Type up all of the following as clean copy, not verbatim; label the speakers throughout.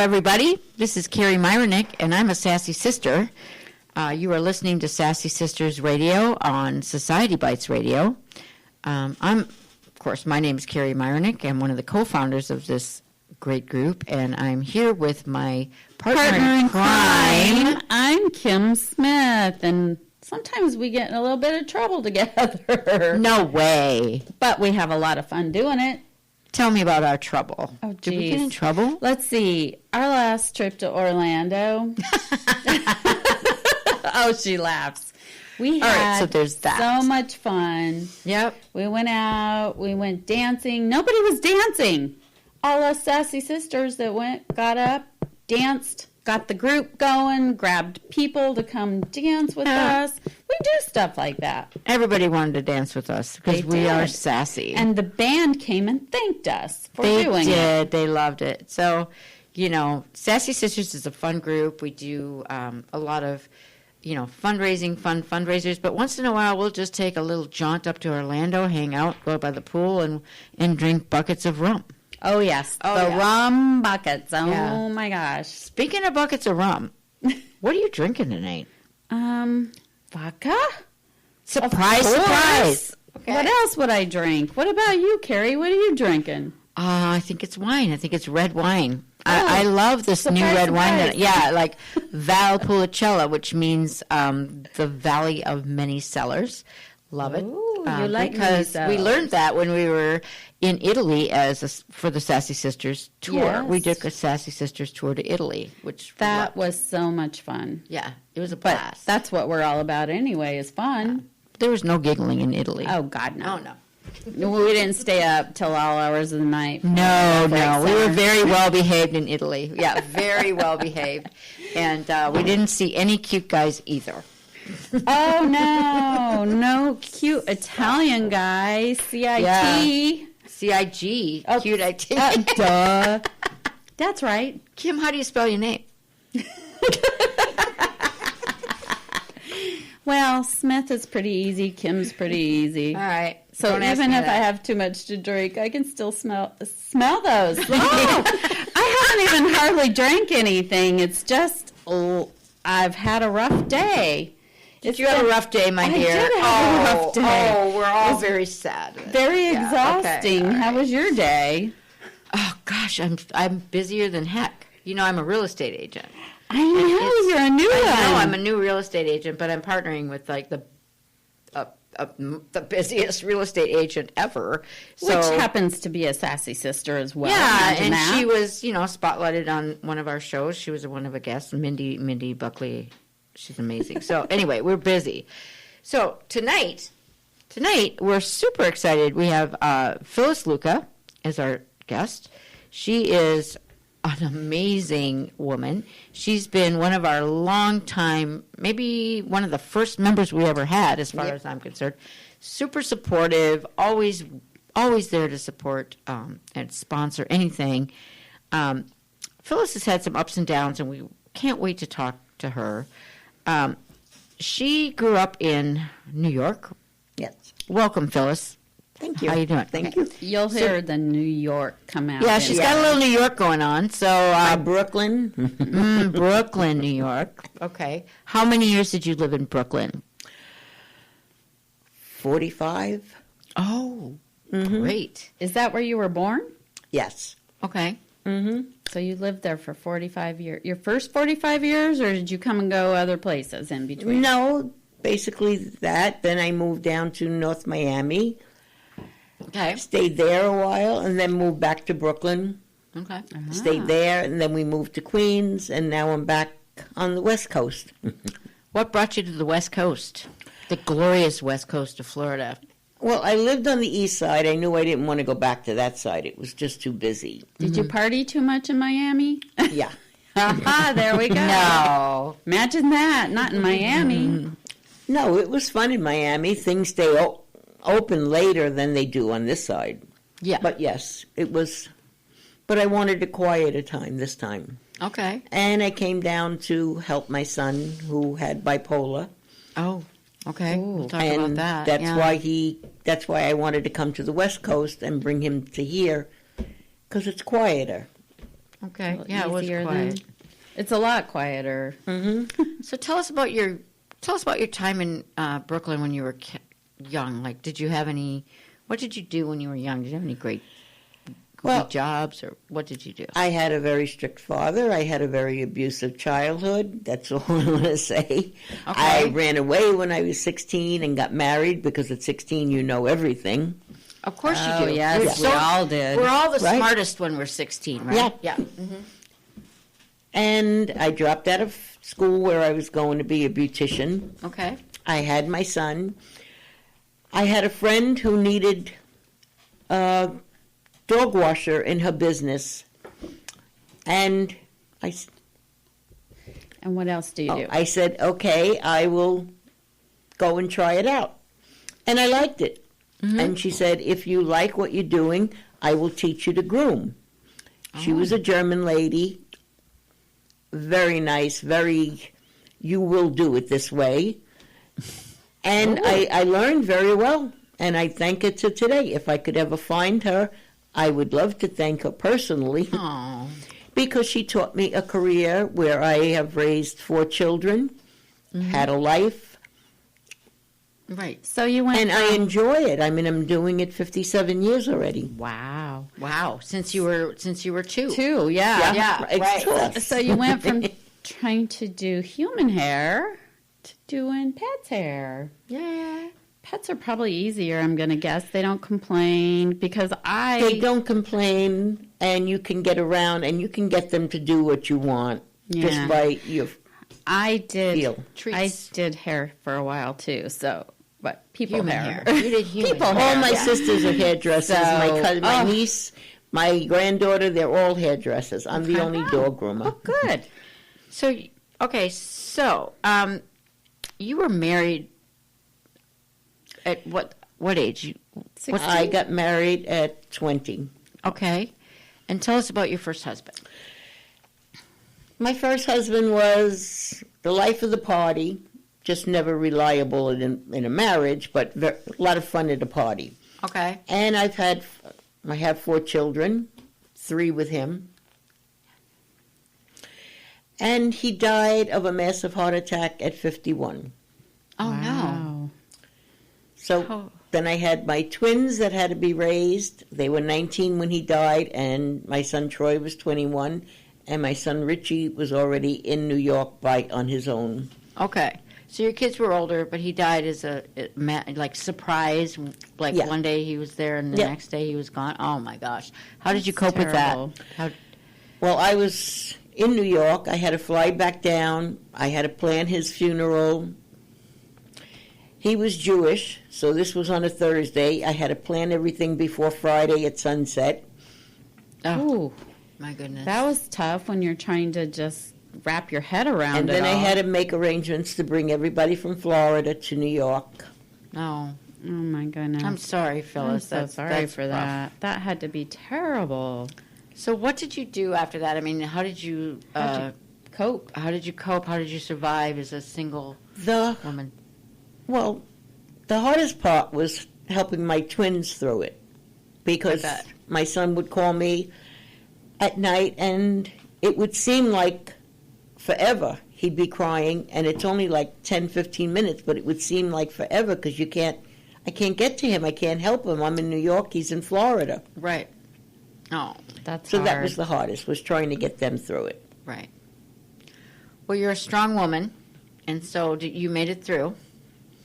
Speaker 1: everybody. This is Carrie Myronik, and I'm a Sassy Sister. You are listening to Sassy Sisters Radio on Society Bites Radio. Of course, my name is Carrie Myronik. I'm one of the co-founders of this great group, and I'm here with my partner in crime.
Speaker 2: I'm Kim Smith, and sometimes we get in a little bit of trouble together.
Speaker 1: No way.
Speaker 2: But we have a lot of fun doing it.
Speaker 1: Tell me about our trouble.
Speaker 2: Oh,
Speaker 1: Did we get in trouble?
Speaker 2: Let's see. Our last trip to Orlando. Oh, she laughs. We had
Speaker 1: so there's that.
Speaker 2: So much fun.
Speaker 1: Yep.
Speaker 2: We went out. We went dancing. Nobody was dancing. All us Sassy Sisters that got up, danced, got the group going, grabbed people to come dance with us. We do stuff like that.
Speaker 1: Everybody wanted to dance with us because we are sassy.
Speaker 2: And the band came and thanked us for doing it.
Speaker 1: They did. They loved it. So, Sassy Sisters is a fun group. We do a lot of, fundraising, fun fundraisers. But once in a while, we'll just take a little jaunt up to Orlando, hang out, go by the pool, and drink buckets of rum.
Speaker 2: Oh, yes. Rum buckets. Oh, my gosh.
Speaker 1: Speaking of buckets of rum, what are you drinking tonight?
Speaker 2: Vodka?
Speaker 1: Surprise. Okay.
Speaker 2: What else would I drink? What about you, Carrie? What are you drinking?
Speaker 1: I think it's wine. I think it's red wine. I love this new red wine. Like Valpolicella, which means the Valley of Many Cellars. Love it.
Speaker 2: Ooh, you like
Speaker 1: because we learned that when we were in Italy for the Sassy Sisters tour.
Speaker 2: Yes.
Speaker 1: We took a Sassy Sisters tour to Italy, which
Speaker 2: was so much fun.
Speaker 1: Yeah, it was a blast.
Speaker 2: But that's what we're all about anyway, is fun.
Speaker 1: There was no giggling in Italy.
Speaker 2: Oh, God, no.
Speaker 1: Oh, no.
Speaker 2: We didn't stay up till all hours of the night.
Speaker 1: No. We were very well behaved in Italy. Yeah, very well behaved. And we didn't see any cute guys either.
Speaker 2: Oh, no. No cute Italian guy. CIT.
Speaker 1: Yeah. CIG.
Speaker 2: Oh,
Speaker 1: cute IT.
Speaker 2: Duh. That's right.
Speaker 1: Kim, how do you spell your name?
Speaker 2: Well, Smith is pretty easy. Kim's pretty easy.
Speaker 1: All right.
Speaker 2: So even if I have too much to drink, I can still smell those. Oh, I haven't even hardly drank anything. It's just, I've had a rough day.
Speaker 1: Did you have a rough day, my dear?
Speaker 2: I did have a rough day.
Speaker 1: Oh, we're all very sad.
Speaker 2: Very exhausting.
Speaker 1: Okay,
Speaker 2: How was your day?
Speaker 1: Oh, gosh, I'm busier than heck. I'm a real estate agent.
Speaker 2: I know, you're a new one.
Speaker 1: I know, I'm a new real estate agent, but I'm partnering with, the busiest real estate agent ever.
Speaker 2: Which happens to be a Sassy Sister as well.
Speaker 1: Yeah, and she was, spotlighted on one of our shows. She was one of the guests, Mindy Buckley. She's amazing. So anyway, we're busy. So tonight we're super excited. We have PHYLLIS LUCCA as our guest. She is an amazing woman. She's been one of our long-time, maybe one of the first members we ever had, as far as I'm concerned. Super supportive, always there to support and sponsor anything. PHYLLIS has had some ups and downs, and we can't wait to talk to her. She grew up in New York.
Speaker 3: Yes.
Speaker 1: Welcome, PHYLLIS.
Speaker 3: Thank you.
Speaker 1: How you doing?
Speaker 3: Thank you.
Speaker 2: You'll hear the New York come out.
Speaker 1: Yeah, she's got a little New York going on. So
Speaker 3: Brooklyn.
Speaker 1: Brooklyn, New York. Okay. How many years did you live in Brooklyn?
Speaker 3: 45.
Speaker 1: Oh, great.
Speaker 2: Is that where you were born?
Speaker 3: Yes.
Speaker 1: Okay.
Speaker 3: Mm-hmm.
Speaker 2: So you lived there for 45 years. Your first 45 years, or did you come and go other places in between?
Speaker 3: No, basically that. Then I moved down to North Miami.
Speaker 1: Okay.
Speaker 3: Stayed there a while, and then moved back to Brooklyn.
Speaker 1: Okay.
Speaker 3: Stayed there, and then we moved to Queens, and now I'm back on the West Coast.
Speaker 1: What brought you to the West Coast? The glorious West Coast of Florida.
Speaker 3: Well, I lived on the east side. I knew I didn't want to go back to that side. It was just too busy.
Speaker 2: Did you party too much in Miami?
Speaker 3: Yeah.
Speaker 2: There we go.
Speaker 1: No.
Speaker 2: Imagine that. Not in Miami.
Speaker 3: No, it was fun in Miami. Things stay open later than they do on this side.
Speaker 1: Yeah.
Speaker 3: But yes, it was. But I wanted a quieter time this time.
Speaker 1: Okay.
Speaker 3: And I came down to help my son who had bipolar.
Speaker 1: Oh, okay. We'll talk
Speaker 3: and
Speaker 1: about that.
Speaker 3: That's why I wanted to come to the West Coast and bring him to here, because it's quieter.
Speaker 1: Okay.
Speaker 2: little
Speaker 1: Yeah, it was
Speaker 2: easier
Speaker 1: quiet.
Speaker 2: It's a lot quieter.
Speaker 1: So tell us about your time in Brooklyn when you were young. Like, did you have any? What did you do when you were young? Did you have any great jobs, or what did you do?
Speaker 3: I had a very strict father. I had a very abusive childhood. That's all I want to say. I ran away when I was 16 and got married because at 16 you know everything.
Speaker 1: Of course you
Speaker 2: Oh,
Speaker 1: do.
Speaker 2: yes, we all did.
Speaker 1: We're all the
Speaker 3: Right.
Speaker 1: smartest when we're 16, right?
Speaker 3: Yeah.
Speaker 1: Yeah.
Speaker 3: And I dropped out of school where I was going to be a beautician.
Speaker 1: Okay.
Speaker 3: I had my son. I had a friend who needed a dog washer in her business. And
Speaker 2: And what else do you do?
Speaker 3: I said, okay, I will go and try it out. And I liked it. And she said, if you like what you're doing, I will teach you to groom. She was a German lady, very nice, you will do it this way. And I learned very well, and I thank her to today. If I could ever find her, I would love to thank her personally.
Speaker 1: Oh.
Speaker 3: Because she taught me a career where I have raised 4 children, had a life,
Speaker 1: Right.
Speaker 2: So you went
Speaker 3: and I enjoy it. I mean, I'm doing it 57 years already.
Speaker 2: Wow.
Speaker 1: Wow. Since you were 2.
Speaker 2: 2, yeah.
Speaker 1: Yeah, right.
Speaker 2: So you went from trying to do human hair to doing pets' hair.
Speaker 1: Yeah.
Speaker 2: Pets are probably easier, I'm going to guess. They don't complain because
Speaker 3: They don't complain, and you can get around, and you can get them to do what you want just
Speaker 2: Yeah.
Speaker 3: by your
Speaker 2: I did.
Speaker 3: feel.
Speaker 1: Treats.
Speaker 2: I did hair for a while too. So, but people
Speaker 1: Human
Speaker 2: hair.
Speaker 1: hair. You did human
Speaker 2: People
Speaker 1: hair.
Speaker 2: hair.
Speaker 3: All my
Speaker 2: Yeah.
Speaker 3: sisters are hairdressers. my
Speaker 2: So-
Speaker 3: cousin, my
Speaker 2: oh.
Speaker 3: niece, my granddaughter, they're all hairdressers. I'm the only dog groomer.
Speaker 2: Oh, good.
Speaker 1: So, okay, so you were married at what age?
Speaker 3: I got married at 20.
Speaker 1: Okay. And tell us about your first husband.
Speaker 3: My first husband was the life of the party, just never reliable in a marriage, but a lot of fun at a party.
Speaker 1: Okay.
Speaker 3: And I have 4 children, 3 with him. And he died of a massive heart attack at 51.
Speaker 1: Oh, no.
Speaker 2: Wow.
Speaker 3: So
Speaker 1: Oh.
Speaker 3: then I had my twins that had to be raised. They were 19 when he died, and my son Troy was 21, and my son Richie was already in New York on his own.
Speaker 1: Okay. So your kids were older, but he died as a surprise. Like
Speaker 3: Yeah.
Speaker 1: one day he was there, and the
Speaker 3: Yeah.
Speaker 1: next day he was gone. Oh my gosh! How did you
Speaker 2: That's
Speaker 1: cope
Speaker 2: terrible.
Speaker 1: with that? How?
Speaker 3: Well, I was in New York. I had to fly back down. I had to plan his funeral. He was Jewish, so this was on a Thursday. I had to plan everything before Friday at sunset.
Speaker 1: Oh
Speaker 2: Ooh,
Speaker 1: my goodness!
Speaker 2: that was tough when you're trying to just wrap your head around
Speaker 3: And
Speaker 2: it
Speaker 3: then I
Speaker 2: all.
Speaker 3: had to make arrangements to bring everybody from Florida to New York.
Speaker 1: no.
Speaker 2: Oh my goodness.
Speaker 1: I'm sorry,
Speaker 2: I'm
Speaker 1: Phyllis.
Speaker 2: so
Speaker 1: That's-
Speaker 2: sorry
Speaker 1: that's
Speaker 2: for
Speaker 1: rough.
Speaker 2: that. That had to be terrible.
Speaker 1: So what did you do after that? I mean, how did you
Speaker 2: Cope.
Speaker 1: How did you cope? How did you survive as a single
Speaker 3: The
Speaker 1: woman?
Speaker 3: hardest part was helping my twins through it, because
Speaker 1: I bet.
Speaker 3: my son would call me at night, and it would seem like forever. He'd be crying, and it's only like 10, 15 minutes, but it would seem like forever because I can't get to him. I can't help him. I'm in New York. He's in Florida.
Speaker 1: Right. Oh,
Speaker 2: That's
Speaker 3: So
Speaker 2: hard.
Speaker 3: that was the hardest, was trying to get them through it.
Speaker 1: right. Well, you're a strong woman, and so you made it through.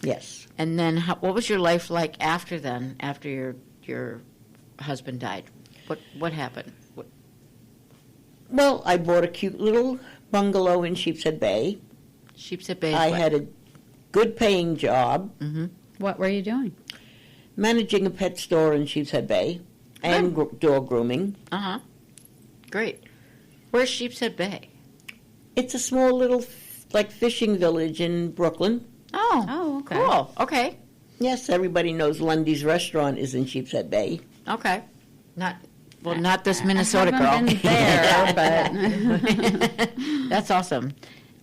Speaker 3: Yes.
Speaker 1: And then, what was your life like after then? After your husband died, what happened?
Speaker 3: Well, I bought a cute little bungalow in Sheepshead Bay.
Speaker 1: Sheepshead Bay.
Speaker 3: I had a good paying job
Speaker 2: What were you doing?
Speaker 3: managing a pet store in Sheepshead Bay and dog grooming.
Speaker 1: Great. Where's Sheepshead Bay?
Speaker 3: It's a small little fishing village in Brooklyn.
Speaker 2: Oh, okay.
Speaker 1: Cool. Okay.
Speaker 3: Yes, everybody knows Lundy's restaurant is in Sheepshead Bay.
Speaker 1: Okay. Not this Minnesota girl.
Speaker 2: I haven't been there, but
Speaker 1: That's awesome.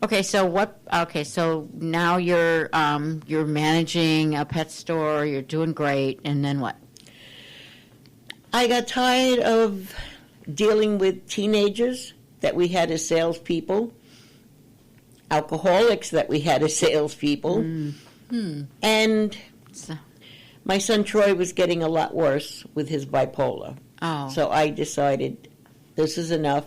Speaker 1: Okay, so what? Okay, so now you're managing a pet store. You're doing great, and then what?
Speaker 3: I got tired of dealing with teenagers that we had as salespeople, alcoholics that we had as salespeople, and my son Troy was getting a lot worse with his bipolar.
Speaker 1: Oh.
Speaker 3: So I decided, this is enough.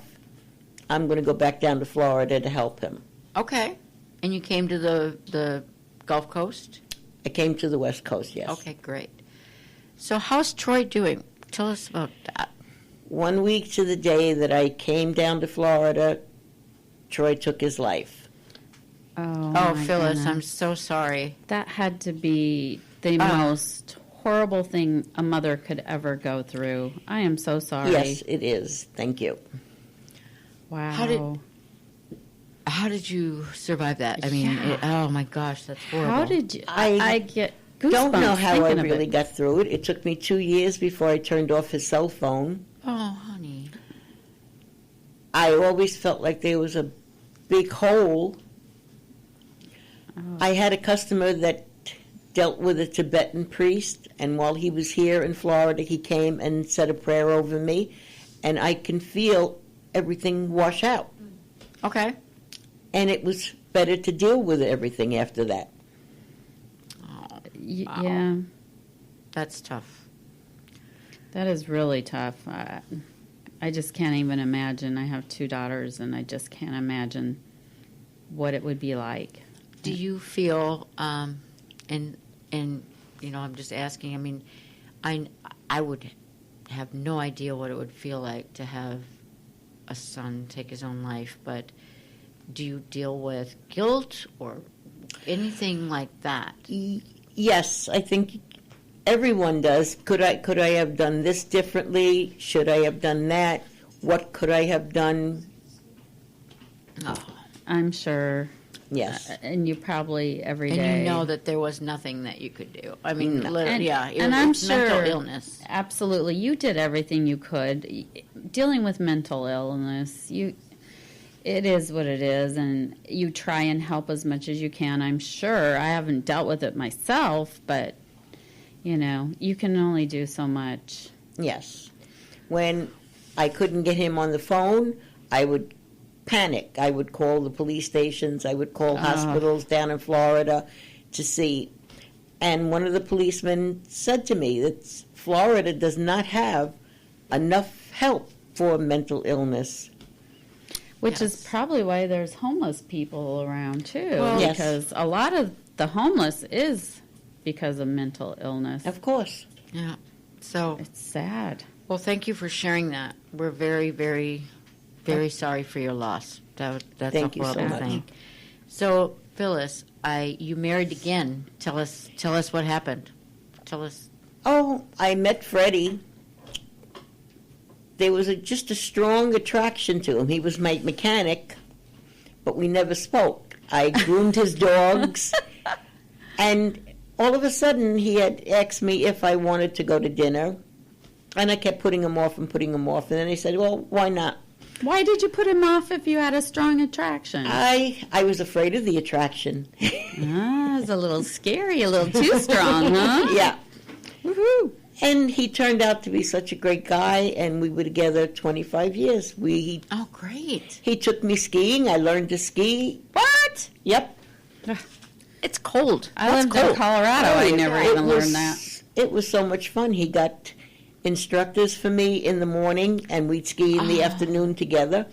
Speaker 3: I'm going to go back down to Florida to help him.
Speaker 1: Okay. And you came to the Gulf Coast?
Speaker 3: I came to the West Coast, yes.
Speaker 1: Okay, great. So how's Troy doing? Tell us about that.
Speaker 3: 1 week to the day that I came down to Florida, Troy took his life.
Speaker 2: Oh,
Speaker 1: Oh,
Speaker 2: my
Speaker 1: Phyllis,
Speaker 2: goodness.
Speaker 1: I'm so sorry.
Speaker 2: That had to be the most horrible thing a mother could ever go through. I am so sorry.
Speaker 3: Yes, it is. Thank you.
Speaker 2: Wow.
Speaker 1: How did you survive that? I mean,
Speaker 2: Yeah.
Speaker 1: oh my gosh, that's horrible.
Speaker 2: How did you? I get goosebumps
Speaker 3: Don't know how I
Speaker 2: thinking of
Speaker 3: really
Speaker 2: it.
Speaker 3: got through it. It took me 2 years before I turned off his cell phone.
Speaker 1: Oh, honey.
Speaker 3: I always felt like there was a big hole.
Speaker 2: Oh.
Speaker 3: I had a customer that dealt with a Tibetan priest, and while he was here in Florida, he came and said a prayer over me, and I can feel everything wash out.
Speaker 1: Okay.
Speaker 3: And it was better to deal with everything after that.
Speaker 1: Oh, wow.
Speaker 2: Yeah,
Speaker 1: That's tough.
Speaker 2: that is really tough. I just can't even imagine. I have 2 daughters, and I just can't imagine what it would be like.
Speaker 1: Do you feel, and you know, I'm just asking. I mean, I would have no idea what it would feel like to have a son take his own life, but do you deal with guilt or anything like that?
Speaker 3: Yes, I think everyone does. Could I have done this differently? Should I have done that? What could I have done?
Speaker 1: Oh.
Speaker 2: I'm sure.
Speaker 3: Yes.
Speaker 2: And you probably every day.
Speaker 1: And you know that there was nothing that you could do. I mean,
Speaker 3: No.
Speaker 1: yeah,
Speaker 2: and I'm
Speaker 1: it's mental
Speaker 2: sure-
Speaker 1: illness.
Speaker 2: Absolutely, you did everything you could. Dealing with mental illness, it is what it is, and you try and help as much as you can. I'm sure I haven't dealt with it myself, but you know, you can only do so much.
Speaker 3: Yes. When I couldn't get him on the phone, I would panic. I would call the police stations. I would call hospitals down in Florida to see. And one of the policemen said to me that Florida does not have enough help for mental illness.
Speaker 2: Which is
Speaker 1: Yes.
Speaker 2: probably why there's homeless people around too,
Speaker 1: Well-
Speaker 3: Yes.
Speaker 2: because a lot of the homeless is because of mental illness.
Speaker 3: Of course.
Speaker 1: Yeah. So,
Speaker 2: It's sad.
Speaker 1: well, thank you for sharing that. We're very, very, very sorry for your loss. That's
Speaker 3: Thank
Speaker 1: a
Speaker 3: you so
Speaker 1: horrible
Speaker 3: much.
Speaker 1: thing. So, Phyllis, you married again. Tell us what happened. Tell us.
Speaker 3: Oh, I met Freddie. There was just a strong attraction to him. He was my mechanic, but we never spoke. I groomed his dogs, and all of a sudden he had asked me if I wanted to go to dinner, and I kept putting him off, and then he said, well, why not?
Speaker 2: Why did you put him off if you had a strong attraction?
Speaker 3: I was afraid of the attraction.
Speaker 2: It's a little scary, a little too strong, huh?
Speaker 3: Yeah.
Speaker 2: Woohoo!
Speaker 3: And he turned out to be such a great guy, and we were together 25 years.
Speaker 1: Oh, great.
Speaker 3: He took me skiing. I learned to ski.
Speaker 1: What?
Speaker 3: Yep.
Speaker 1: It's cold.
Speaker 2: I
Speaker 1: That's
Speaker 2: lived in
Speaker 1: cold.
Speaker 2: Colorado. I never
Speaker 3: It
Speaker 2: even
Speaker 3: was-
Speaker 2: learned that.
Speaker 3: It was so much fun. He got instructors for me in the morning, and we'd ski in the afternoon together.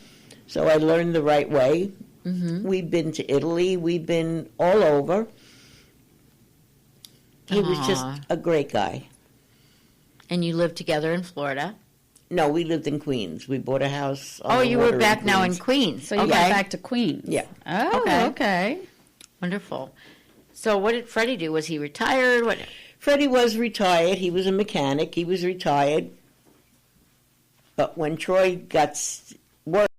Speaker 3: So I learned the right way.
Speaker 1: Mm-hmm.
Speaker 3: We've been to Italy. We've been all over. He was just
Speaker 1: Aw.
Speaker 3: a great guy.
Speaker 1: And you lived together in Florida.
Speaker 3: No, we lived in Queens. We bought a house. On
Speaker 1: Oh,
Speaker 3: the
Speaker 1: you were
Speaker 3: water
Speaker 1: back now in
Speaker 3: Queens.
Speaker 1: Queens.
Speaker 2: So you
Speaker 1: okay.
Speaker 2: got back to Queens.
Speaker 3: Yeah.
Speaker 2: Oh,
Speaker 1: Okay.
Speaker 2: okay.
Speaker 1: Wonderful. So what did Freddie do? Was he retired? What?
Speaker 3: Freddie was retired. He was a mechanic. He was retired. But when Troy got work,